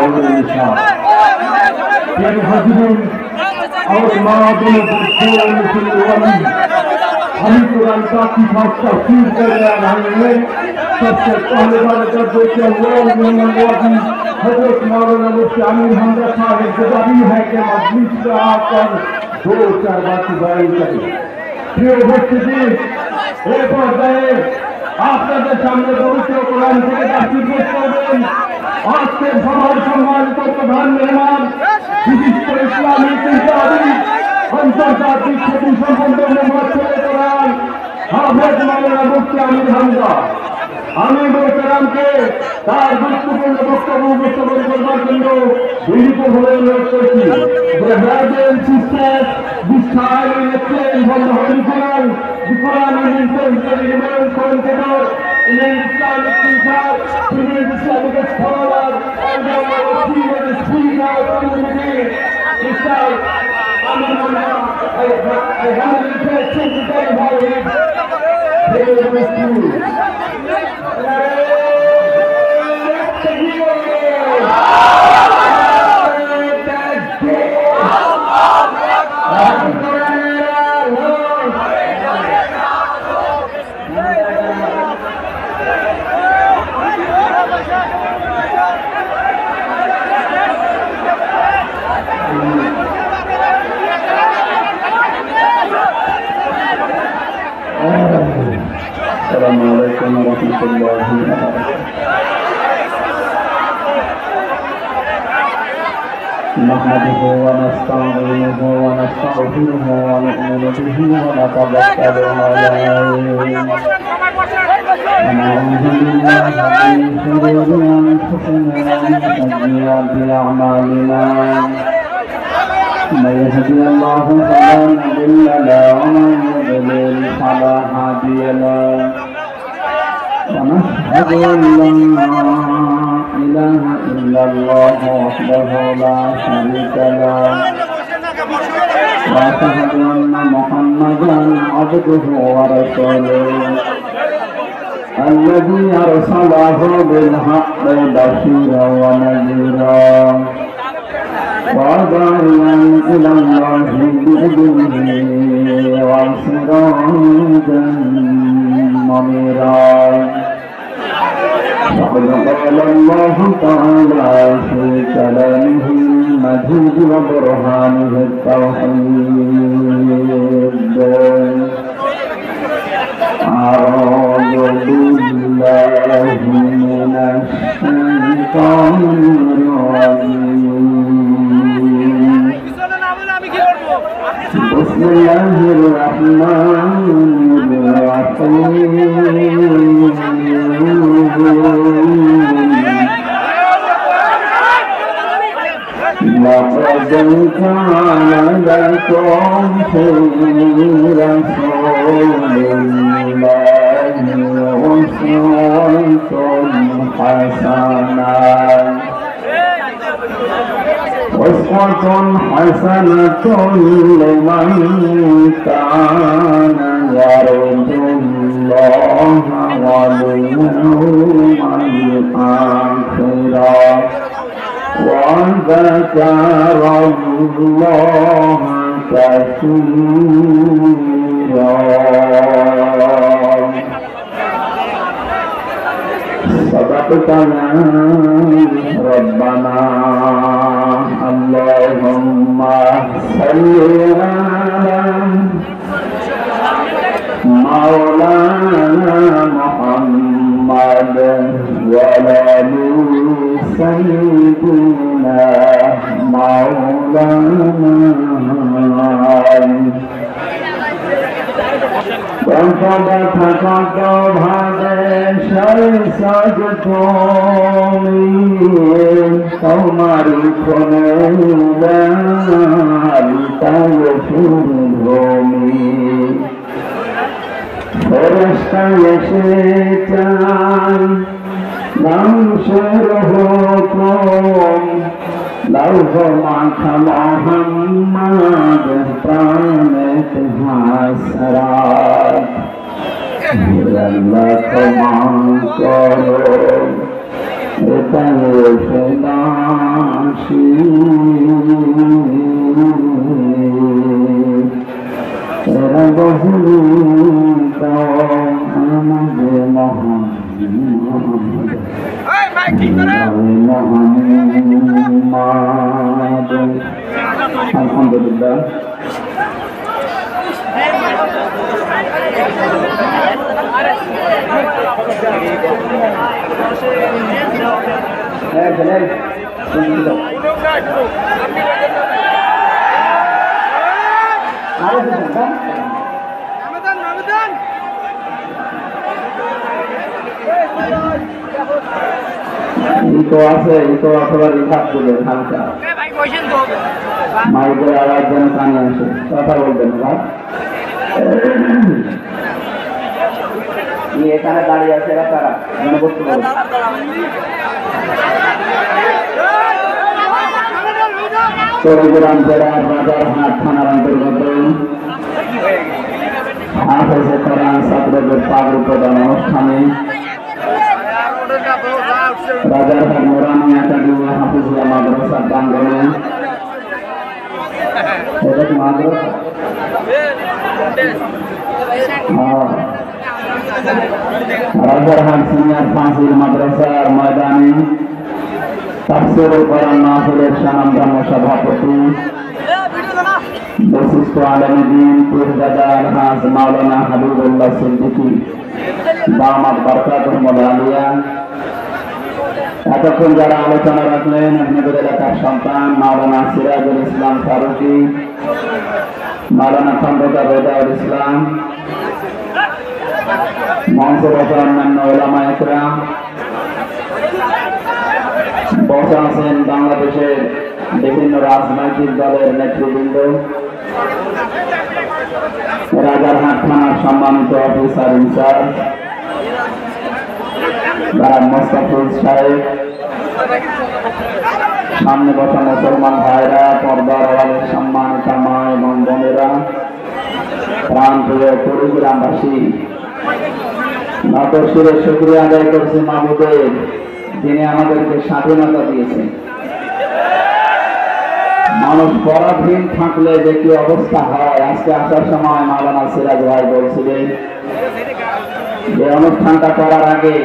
और हम कुरान का किताब तफसीर कर रहे हैं। सबसे पहले वाले जब हजरत मौलाना मुफ्ती आमिर हमजा साहब गुजारी है कि मजलिस में आकर 2-4 बात बयान करें। प्रिय उपस्थिति, एक पर्याये আপনাদের সামনে পবিত্র কোরআন থেকে তাফসীর পেশ করবেন আজকের সভার সম্মানিত প্রধান মেহমান বিশিষ্ট ইসলামী চিন্তাবিদ আন্তর্জাতিক খ্যাতিসম্পন্ন মুফাসসিরে কোরআন হাফেজ মাওলানা মুফতি আমির হামজা। আমি মোহতারামকে তার গুরুত্বপূর্ণ বক্তব্য উপস্থাপন করবার জন্য বিনীতভাবে অনুরোধ করছি। Brothers and sisters, this time we explain from the Holy Quran. The Quran is intended to remain considered in an Islamic thinker, to be an Islamic scholar, and our team is free now community. This time, I have a request to tell about it. They will be true. Assalamualaikum warahmatullahi wabarakatuh. Nahmaduhu wa nasta'inuhu wa nastaghfiruhu wa nu'minu bihi wa natawakkalu alayhi. Wa na'udzu billahi min shururi anfusina wa min sayyiati a'malina. من يهده الله فلا مضل له ومن يضلل فلا هادي له ونشهد أن لا إله إلا الله وحده لا شريك له وأشهد أن محمدا عبده ورسوله الذي أرسله بالحق بشيرا ونذيرا وداعيا إلى الله بإذنه وسراجا منيرا. فقد قال الله تعالى في كلامه المجيد وبرهانه التوحيد. أعوذ بالله من الشيطان الرجيم. بسم الله الرحمن الرحيم. لقد كان لكم في رسول الله أسوة حسنة لمن كان يرجو الله واليوم الآخر وذكر الله كثيرا. صدقتنا ربنا. اللهم صل على مولانا محمد وعلى آل سيدنا مولانا. কত ভাবে সাজ তুমি তোমার ভূমি ফেরেশতা এসে চাই ধ্বংসের হুকুম লৌহ মাখা মোহাম্মদ প্রাণেত হাসরাত। আল্লাহ ক্ষমা করো এটাই সেদান ইকো আছে, ইকো অথবা রিভাব দেবেন হালকা, মাইকের আওয়াজ যেন কানে আসে, কথা বলবেন ভাই। এখানে দাঁড়িয়ে আছে এরা তারা মনে করতে পারবে। চট্টগ্রাম জেলার রাজারহাট থানার অন্তর্গত হাফেজে কোরআন ছাত্রদের পাগড়ি প্রদান অনুষ্ঠানে রাজারহাট নুরানি একাডেমি হাফিজিয়া মাদ্রাসার প্রাঙ্গণে, এটা কি মাদ্রাসা? রাজারহাট সিনিয়র ফাজিল মাদ্রাসার ময়দানে তাফসীরুল কোরআন মাহফিলের স্বনামধন্য সভাপতি বিশিষ্ট আলেম দ্বীন পীরজাদা আলহাজ মাওলানা হাবিবুল্লাহ সিদ্দিকী দামাত বরকাতুহুল আলিয়া, এতক্ষণ যারা আলোচনা রাখলেন আপনাদের এলাকার সন্তান মাওলানা সিরাজুল ইসলাম ফারুকী, মাওলানা খন্দকার রেজাউল ইসলাম, মঞ্চে বসা অন্যান্য উলামা ইকরাম, বসা আছেন বাংলাদেশের বিভিন্ন রাজনৈতিক দলের নেতৃবৃন্দ, রাজারহাট থানার সম্মানিত অফিসার ইনচার্জ মোস্তাফিজ সাহেব, সামনে বসা মুসলমান ভাইরা, পর্দার আড়ালের সম্মানিত মা এবং বোনেরা, প্রাণপ্রিয় কুড়িগ্রামবাসী, নতশিরে শুকরিয়া আদায় করছি মাহবুবের, যিনি আমাদেরকে স্বাধীনতা দিয়েছেন। মানুষ পরাধীন থাকলে যে কি অবস্থা হয়, আজকে আসার সময় মাওলানা সিরাজ ভাই বলছিলেন যে অনুষ্ঠানটা করার আগে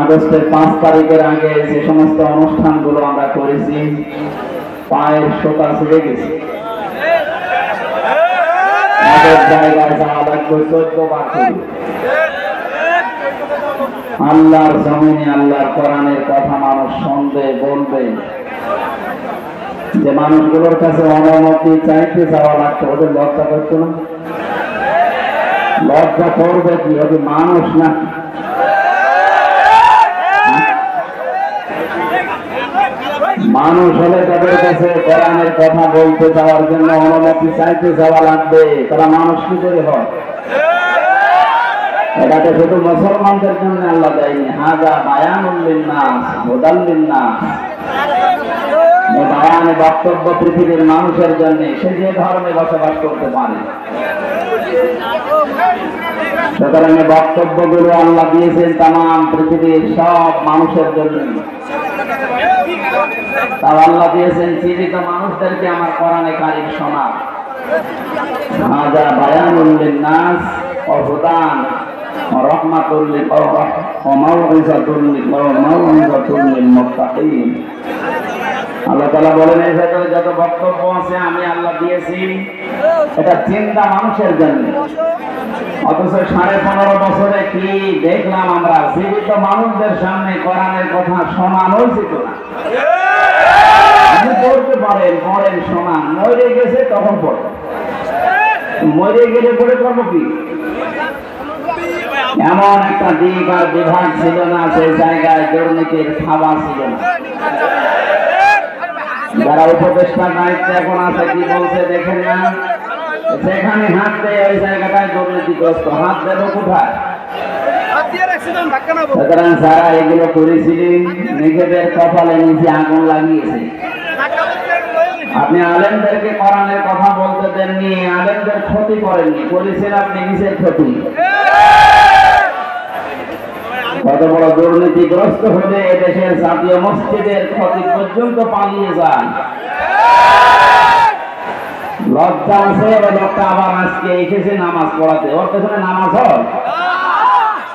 আগস্টের 5 তারিখের আগে যে সমস্ত অনুষ্ঠানগুলো আমরা করেছি পায়ের সোতা ছিঁড়ে গেছে, জায়গায় যাওয়া লাগবে 14 বার। আল্লাহর জমিনে আল্লাহর কোরআনের কথা মানুষ শুনবে, বলবে, যে মানুষগুলোর কাছে অনুমতি চাইতে যাওয়া লাগতো, ওদের লজ্জা করতো না? লজ্জা করবে কি? ওদের মানুষ না। মানুষ হলে তাদের কাছে কোরআনের কথা বলতে যাওয়ার জন্য অনুমতি চাইতে যাওয়া লাগবে, তারা মানুষ কি করে হয়? এটাকে শুধু মুসলমানদের জন্য আল্লাহ দেয়নি, হাযা বায়ানুল লিন্নাস হুদাল লিন্নাস, বায়ানে বক্তব্য পৃথিবীর মানুষের জন্য, সে যে ধর্মে বসবাস করতে পারে। সুতরাং বক্তব্যগুলো আল্লাহ দিয়েছেন তামাম পৃথিবীর সব মানুষের জন্য। তাও আল্লাহ দিয়েছেন জীবিত মানুষদেরকে আমার কোরআনে কারিম শোনা। হাযা বায়ানুল লিন্নাস ওয়া হুদান ওয়া রাহমাতুল লিল ওয়া মাউইযাতুল লিল মুত্তাকিন। আল্লাহ তাআলা বলেন, এই ভেতরে যত বক্তব্য আছে আমি আল্লাহ দিয়েছি এটা চিন্তা মানুষের জন্য। অথচ 15.5 বছরে কি দেখলাম আমরা, জীবিত মানুষদের সামনে কোরআনের কথা শোনানো উচিত না। আপনি পড়তে পারেন, পড়েন, শোনান, মরে গেছে তখন পড়ে, মরে গেলে পড়ে করবো কি? এমন একটা দিক আর বিভাগ ছিল না সেই জায়গায় দুর্নীতির খাবার ছিল না। যারা উপদেষ্টা দায়িত্বে এখন আছে কি বলছে দেখেন না, যেখানে হাত দেয় ওই জায়গাটায় দুর্নীতিগ্রস্ত। হাত দেব কোথায়? সুতরাং যারা এগুলো করেছিলেন নিজেদের কপালে নিজে আগুন লাগিয়েছে। আপনি আলেমদেরকে কোরআনের কথা বলতে দেননি, আলেমদের ক্ষতি করেননি, করেছেন আপনি নিজের ক্ষতি। কত বড় দুর্নীতিগ্রস্ত হলে এদেশের জাতীয় মসজিদের ক্ষতি পর্যন্ত পালিয়ে যান। লজ্জা আছে, ওই লোকটা আবার আজকে এসেছে নামাজ পড়াতে, ওর পেছনে নামাজ হয়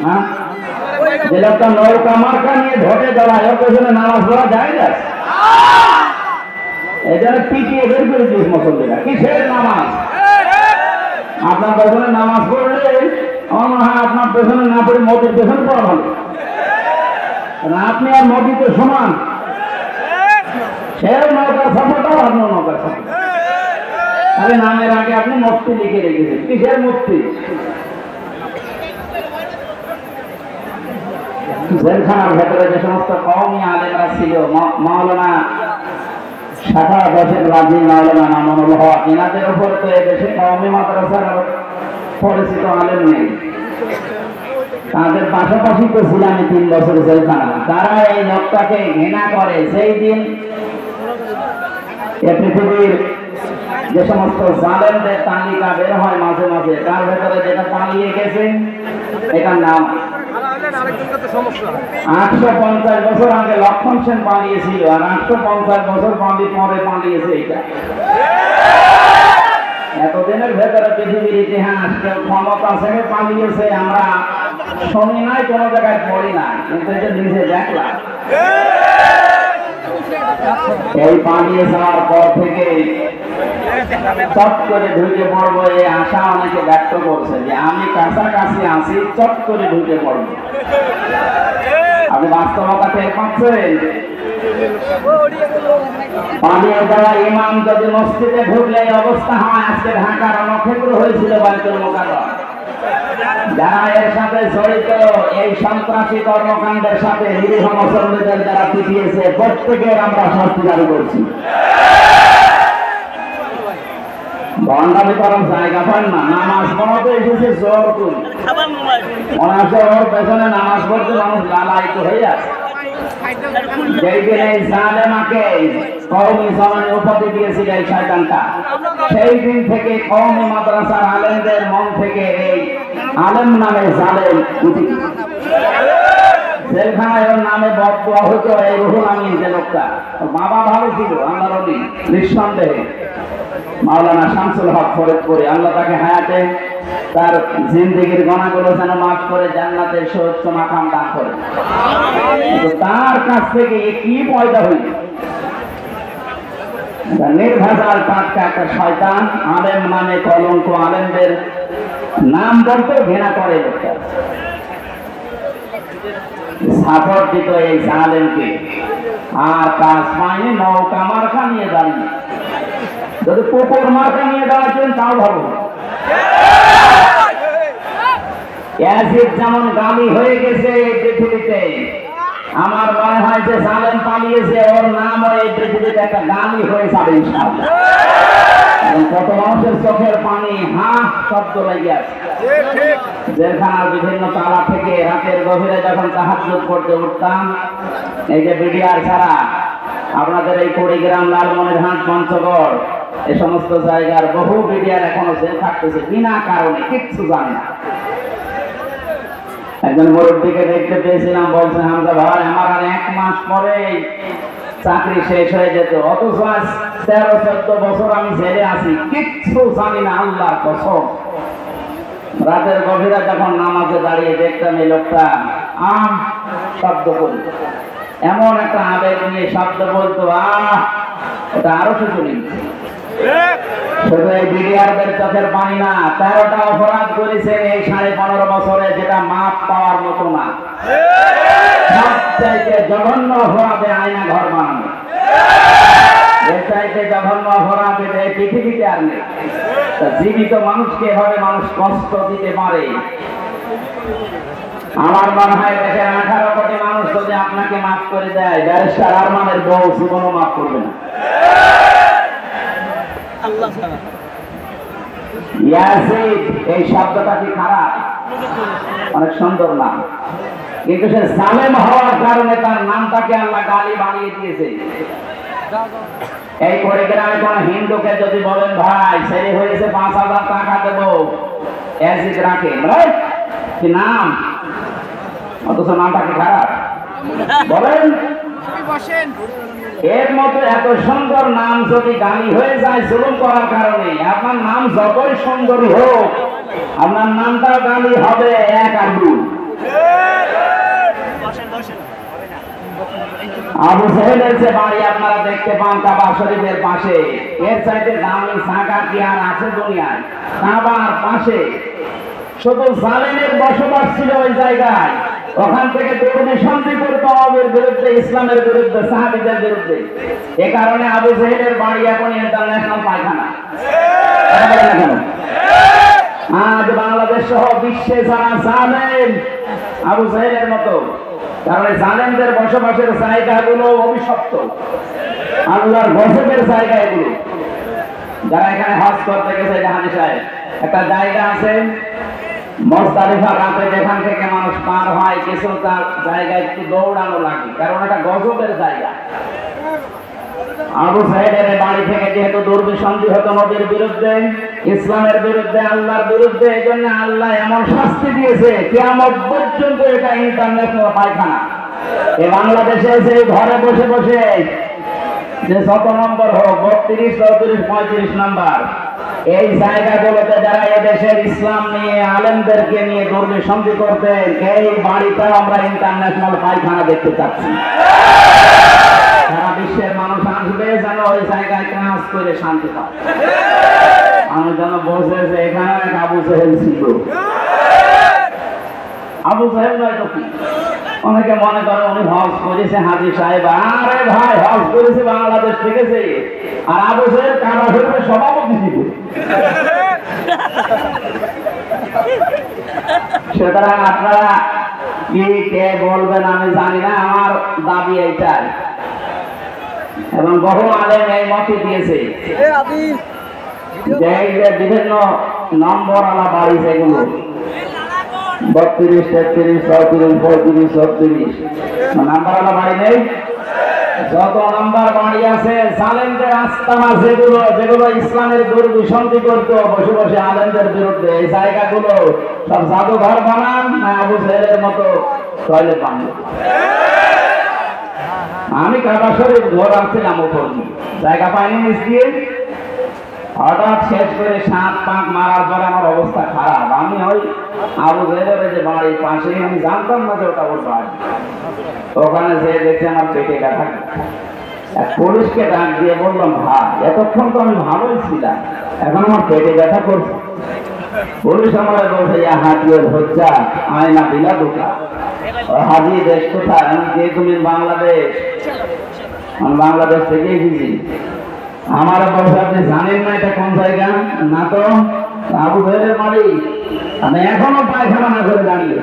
না? যে লোকটা নৌকা মার্কা নিয়ে ভোটে দাঁড়ায়, ওর পেছনে নামাজ পড়া যায় না? এই জন্য পিটিয়ে বের করে দিয়েছে মুসল্লিরা। কিসের নামাজ? আপনার পেছনে নামাজ পড়লে আমার মনে হয় আপনার পেছনে না পড়ে মোদির পেছনে পড়া ভালো। আপনি আর মোদি তো সমান, সেও নৌকার সাপোর্টার, আপনিও নৌকার সাপোর্টার। আরে নামের আগে আপনি মুফতি লিখে রেখেছেন, কিসের মুফতি? জেলখানার ভেতরে যে সমস্ত কওমি আলেমরা ছিল, মাওলানা শাখা বসেন রাজি, মাওলানা মামুনুল হক, এনাদের উপর তো এদেশে কওমি মাদ্রাসার পরিচিত আলেম নেই। তাদের পাশাপাশি তো ছিলাম 3 বছর জেলখানা। তারা এই লোকটাকে ঘৃণা করে। সেই দিন এ পৃথিবীর যে সমস্ত জালেমদের তালিকা বের হয় মাঝে মাঝে, তার ভেতরে যেটা পালিয়ে গেছে এটার নাম 850 বছর আগে লক্ষণ সেন পালিয়েছিল, আর 850 বছর পরে পালিয়েছে এটা। এতদিনের ভেতরে পৃথিবীর ইতিহাস কেউ ক্ষমতা থেকে পালিয়েছে আমরা শুনি নাই, কোনো জায়গায় পড়ি না, কিন্তু এটা নিজে দেখলাম। এই পালিয়ে যাওয়ার পর থেকে চট করে ঢুকে পড়বো এই আশা অনেকে ব্যক্ত করছে যে আমি কাছাকাছি আছি, চট করে ঢুকে পড়বো। আপনি বাস্তবতা টের পাচ্ছেন? পালিয়ে যাওয়া ইমাম যদি মসজিদে ঢুকলে এই অবস্থা হয়। আজকে ঢাকার রণক্ষেত্র হয়েছিল বাইতুল মুকাররম। যারা এর সাথে জড়িত, এই সন্ত্রাসী কর্মকাণ্ডের সাথে নিরীহ মুসলমানদের যারা পিটিয়েছে, প্রত্যেকের আমরা শাস্তি দাবি করছি। ভণ্ডামি করার জায়গা পান না, নামাজ পড়াতে এসেছে জোর করে, মনে হচ্ছে ওর পেছনে নামাজ পড়তে মানুষ লালায়িত হয়ে আছে। যেই দিন এই জালেমাকে কওমি জমানে উপাধি দিয়েছিল এই শয়তানটা, সেই দিন থেকে কওমি মাদ্রাসার আলেমদের মন থেকে এই আলেম নামে জালেম উঠে জেলখানায় ওর নামে বদদোয়া হতো। এই রুহুল আমিন যে লোকটা, বাবা ভালো ছিল, আল্লাহর ওলি নিঃসন্দেহে মাওলানা শামসুল হক ফরিদপুরি, আল্লাহ তাকে হায়াতে তার জিন্দেগির গুনাহগুলো যেন মাফ করে জান্নাতের সর্বোচ্চ মাকাম দান করে। তার কাছ থেকে কি পয়দা হইল? নির্ভেজাল টাটকা একটা শয়তান, আলেম নামে কলঙ্ক, আলেমদের নাম বলতে ঘৃণা করে লোকটা। সাপোর্ট দিত এই জালেমকে, আর কাজ পায়নি নৌকা মার্কা নিয়ে দাঁড়িয়ে। যদি কুকুর মার্কা নিয়ে দাঁড়াচ্ছেন তাও ভালো। যেমন গালি হয়ে গেছে এই পৃথিবীতে, আমার মনে হয় যে জালেম পালিয়েছে, ওর নাম এই পৃথিবীতে একটা গালি হয়ে যাবে ইনশাআল্লাহ। কত মানুষের চোখের পানি হা শব্দ লেগে আছে। জেলখানার বিভিন্ন তালা থেকে রাতের গভীরে যখন তাহাজ্জুদ পড়তে উঠতাম, এই যে বিডিআর ছাড়া আপনাদের এই কুড়িগ্রাম, লালমনিরহাট, পঞ্চগড় এই সমস্ত জায়গার বহু বিডিআর এখনো জেল থাকতেছে বিনা কারণে, কিচ্ছু জানে না। একজন মুরব্বীকে দেখতে পেয়েছিলাম, বলছে হামজা ভাই আমার আর 1 মাস পরে চাকরি শেষ হয়ে যেত, অথচ 13-14 বছর আমি জেলে আছি, কিচ্ছু জানি না, আল্লাহর কসম। রাতের গভীরে যখন নামাজে দাঁড়িয়ে দেখতাম এই লোকটা শব্দ করত, এমন একটা আবেগ নিয়ে শব্দ বলতো, এটা আরো কিছু নেই। শুধু এই বিডিআরদের চোখের পানি না, 13টা অপরাধ করেছে এই 15.5 বছরে, যেটা মাপ পাওয়ার মতো না। সবচাইতে জঘন্য অপরাধে আয়না ঘর বানানো, এর চাইতে জঘন্য অপরাধ এই পৃথিবীতে আর নেই। জীবিত মানুষকে এভাবে মানুষ কষ্ট দিতে পারে। আমার মনে হয় দেশের 18 কোটি মানুষ যদি আপনাকে মাফ করে দেয়, ব্যারিস্টার আরমানের বউ জীবনও মাফ করবে না। ইয়াসিন এই শব্দটা কি খারাপ? অনেক সুন্দর নাম, কিন্তু সে জালেম হওয়ার কারণে তার নামটাকে আল্লাহ গালি বানিয়ে দিয়েছে। এই কুড়িগ্রামে কোন হিন্দুকে যদি বলেন ভাই ছেলে হয়েছে 5,000 টাকা দেবো, ইয়াসিন রাখে কি নাম, অথচ নামটা কি খারাপ? বলেন। এর মতো এত সুন্দর নাম যদি গালি হয়ে যায় জুলুম করার কারণে, আপনার নাম যতই সুন্দরী হোক, আপনার নামটা গালি হবে 1 আর 2। আবু সাহেবের যে বাড়ি আপনারা দেখতে পান কাবা শরীফের পাশে, এর চাইতে দামি জায়গা কি আর আছে দুনিয়ায়? কাবার পাশে শুধু জালেমের বসবাস ছিল ওই জায়গায়। ওখান থেকে তরুণী শান্তি করতো আওয়ামের বিরুদ্ধে, ইসলামের বিরুদ্ধে, সাহাবীদের বিরুদ্ধে। এ কারণে আবু জেহেলের বাড়ি এখন ইন্টারন্যাশনাল পায়খানা। আজ বাংলাদেশ সহ বিশ্বে যারা জালেম আবু জেহেলের মতো, কারণ জালেমদের বসবাসের জায়গাগুলো অভিশপ্ত, আল্লাহর গজবের জায়গা এগুলো। যারা এখানে হজ করতে গেছে, হাজী সাহেব, একটা জায়গা আছে মুজদালিফা, রাতে যেখান থেকে মানুষ পার হয় কিছু তার জায়গায় একটু দৌড়ানো লাগে, কারণ এটা গজবের জায়গা। আবু সাইদের বাড়ি থেকে যেহেতু দুর্বিসন্ধি হতো নবীর বিরুদ্ধে, ইসলামের বিরুদ্ধে, আল্লাহর বিরুদ্ধে, এই জন্য আল্লাহ এমন শাস্তি দিয়েছে কিয়ামত পর্যন্ত এটা ইন্টারন্যাশনাল পায়খানা। এ বাংলাদেশে যে ঘরে বসে বসে যে শত নম্বর হোক, 32, 34, 35 নম্বর, এই জায়গাগুলোতে যারা এদেশের ইসলাম নিয়ে, আলেমদেরকে নিয়ে দুর্বিসন্ধি করতেন, এই বাড়িটা আমরা ইন্টারন্যাশনাল পায়খানা দেখতে চাচ্ছি। সারা বিশ্বের মানুষ আসবে যেন ওই জায়গায় কাজ করে শান্তি পায়। আমি যেন বসে যে এখানে এক আবু জেহেল ছিল। আবু জেহেল নয় তো কি? অনেকে মনে করে উনি হজ করেছে হাজী সাহেব। আরে ভাই, হজ করেছে বাংলাদেশ থেকে, আর আবু জেহেল কাবা শরীফের সভাপতি ছিল। সুতরাং আপনারা কি কে বলবেন আমি জানি না, আমার দাবি এইটাই, এবং বহু আলেম এই মতই দিয়েছে যে এই যে বিভিন্ন নম্বর আলা বাড়ি, যেগুলো 32, 33, 34, 35, 36 নাম্বার আলা বাড়ি নেই, যত নাম্বার বাড়ি আছে জালেমদের আস্তানা, যেগুলো ইসলামের দুর্বিসন্ধি করতো বসে বসে আলেমদের বিরুদ্ধে, এই জায়গাগুলো সব জাদুঘর বানান না আবু জেহেলের মতো টয়লেট বানান। আমি কাবা শরীফ ঘর আসছিলাম, উপর জায়গা পাইনি নিচ দিয়ে, হঠাৎ শেষ করে 7 পাক মারার পরে আমার অবস্থা খারাপ। আমি ওই আবু জেহেলের যে বাড়ির পাশে, আমি জানতাম না যে ওটা ওর বাড়ি। ওখানে যে দেখছি আমার পেটে ব্যথা। এক পুলিশকে ডাক দিয়ে বললাম, ভাই এতক্ষণ তো আমি ভালোই ছিলাম, এখন আমার পেটে ব্যথা করছে। পুলিশ আমার বলছে, ইয়া হাজির হচ্ছে আয়না দিলা দোকা। হাজি দেশ কোথায়? আমি যে তুমি বাংলাদেশ, আমি বাংলাদেশ থেকে এসেছি। আমার বলছে, আপনি জানেন না এটা কোন জায়গা? না তো। আবু জেহেলের বাড়ি। আমি এখনো পায়খানা না করে দাঁড়িয়ে।